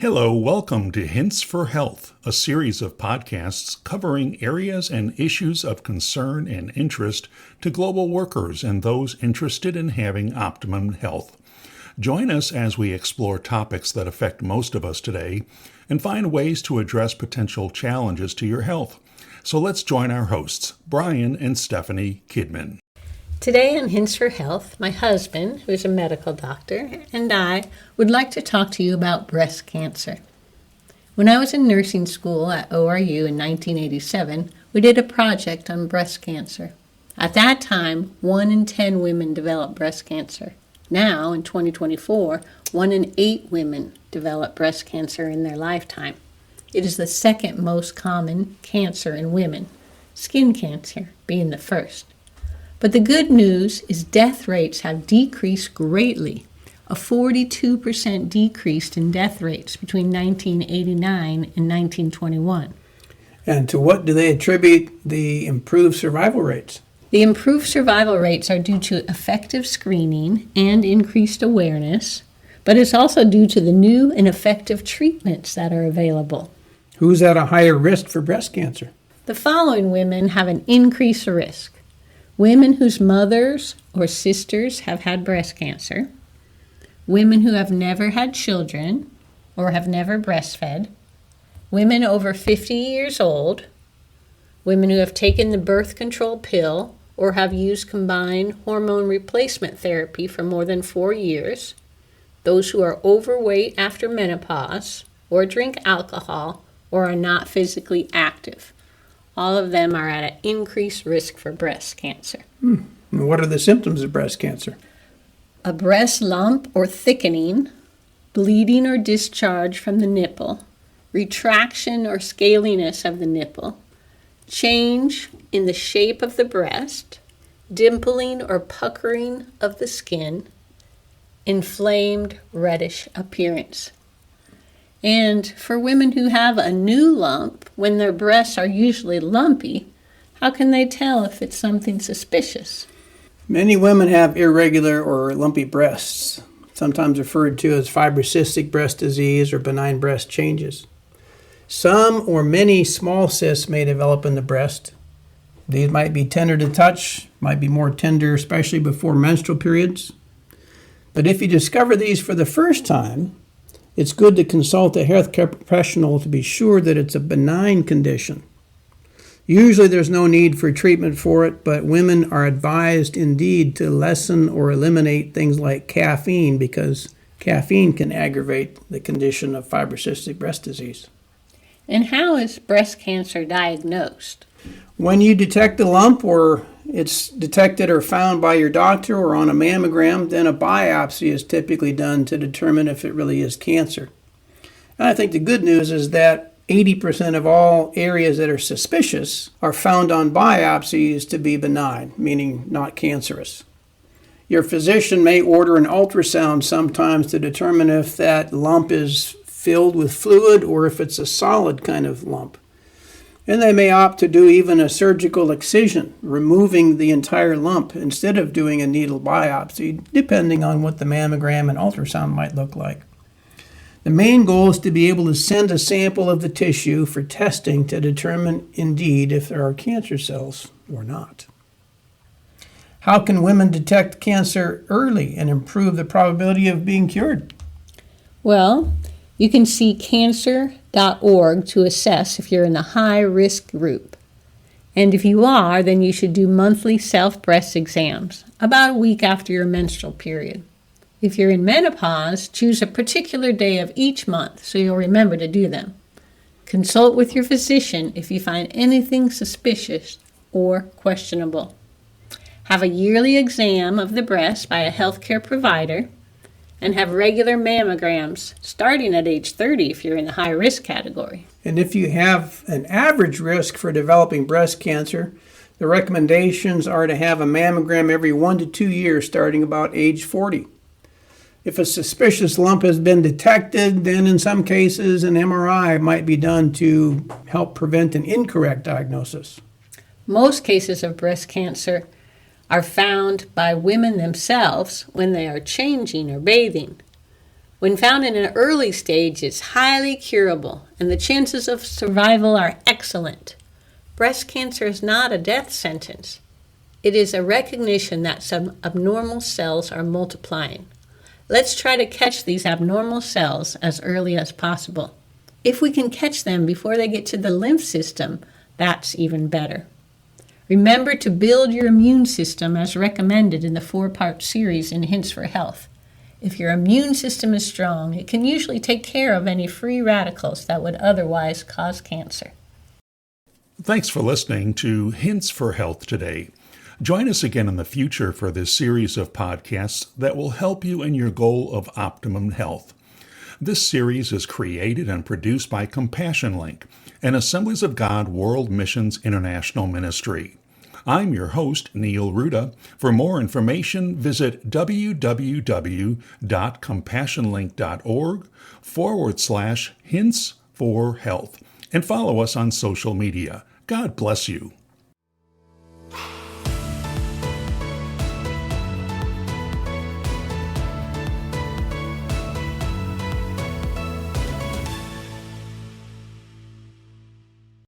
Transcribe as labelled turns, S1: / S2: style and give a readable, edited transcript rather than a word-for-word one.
S1: Hello, welcome to Hints for Health, a series of podcasts covering areas and issues of concern and interest to global workers and those interested in having optimum health. Join us as we explore topics that affect most of us today and find ways to address potential challenges to your health. So let's join our hosts, Brian and Stephanie Kidman.
S2: Today on Hints for Health, my husband, who is a medical doctor, and I would like to talk to you about breast cancer. When I was in nursing school at ORU in 1987, we did a project on breast cancer. At that time, 1 in 10 women developed breast cancer. Now, in 2024, 1 in 8 women develop breast cancer in their lifetime. It is the second most common cancer in women, skin cancer being the first. But the good news is death rates have decreased greatly. A 42% decrease in death rates between 1989 and 1921.
S3: And to what do they attribute the improved survival rates?
S2: The improved survival rates are due to effective screening and increased awareness, but it's also due to the new and effective treatments that are available.
S3: Who's at a higher risk for breast cancer?
S2: The following women have an increased risk. Women whose mothers or sisters have had breast cancer, women who have never had children or have never breastfed, women over 50 years old, women who have taken the birth control pill or have used combined hormone replacement therapy for more than 4 years, those who are overweight after menopause or drink alcohol or are not physically active. All of them are at an increased risk for breast cancer.
S3: And what are the symptoms of breast cancer?
S2: A breast lump or thickening, bleeding or discharge from the nipple, retraction or scaliness of the nipple, change in the shape of the breast, dimpling or puckering of the skin, inflamed reddish appearance. And for women who have a new lump, when their breasts are usually lumpy, how can they tell if it's something suspicious?
S3: Many women have irregular or lumpy breasts, sometimes referred to as fibrocystic breast disease or benign breast changes. Some or many small cysts may develop in the breast. These might be tender to touch, might be more tender, especially before menstrual periods. But if you discover these for the first time, it's good to consult a healthcare professional to be sure that it's a benign condition. Usually there's no need for treatment for it, but women are advised indeed to lessen or eliminate things like caffeine because caffeine can aggravate the condition of fibrocystic breast disease.
S2: And how is breast cancer diagnosed?
S3: When you detect a lump or it's detected or found by your doctor or on a mammogram, then a biopsy is typically done to determine if it really is cancer. And I think the good news is that 80% of all areas that are suspicious are found on biopsies to be benign, meaning not cancerous. Your physician may order an ultrasound sometimes to determine if that lump is filled with fluid or if it's a solid kind of lump. And they may opt to do even a surgical excision, removing the entire lump instead of doing a needle biopsy, depending on what the mammogram and ultrasound might look like. The main goal is to be able to send a sample of the tissue for testing to determine indeed if there are cancer cells or not. How can women detect cancer early and improve the probability of being cured?
S2: Well, you can see cancer.org to assess if you're in the high-risk group. And if you are, then you should do monthly self-breast exams about a week after your menstrual period. If you're in menopause, choose a particular day of each month so you'll remember to do them. Consult with your physician if you find anything suspicious or questionable. Have a yearly exam of the breast by a healthcare provider, and have regular mammograms starting at age 30 if you're in the high-risk category.
S3: And if you have an average risk for developing breast cancer, the recommendations are to have a mammogram every 1 to 2 years starting about age 40. If a suspicious lump has been detected, then in some cases an MRI might be done to help prevent an incorrect diagnosis.
S2: Most cases of breast cancer are found by women themselves when they are changing or bathing. When found in an early stage, it's highly curable, and the chances of survival are excellent. Breast cancer is not a death sentence. It is a recognition that some abnormal cells are multiplying. Let's try to catch these abnormal cells as early as possible. If we can catch them before they get to the lymph system, that's even better. Remember to build your immune system as recommended in the 4-part series in Hints for Health. If your immune system is strong, it can usually take care of any free radicals that would otherwise cause cancer.
S1: Thanks for listening to Hints for Health today. Join us again in the future for this series of podcasts that will help you in your goal of optimum health. This series is created and produced by Compassion Link, an Assemblies of God World Missions International ministry. I'm your host, Neil Ruda. For more information, visit www.compassionlink.org/hints for health and follow us on social media. God bless you.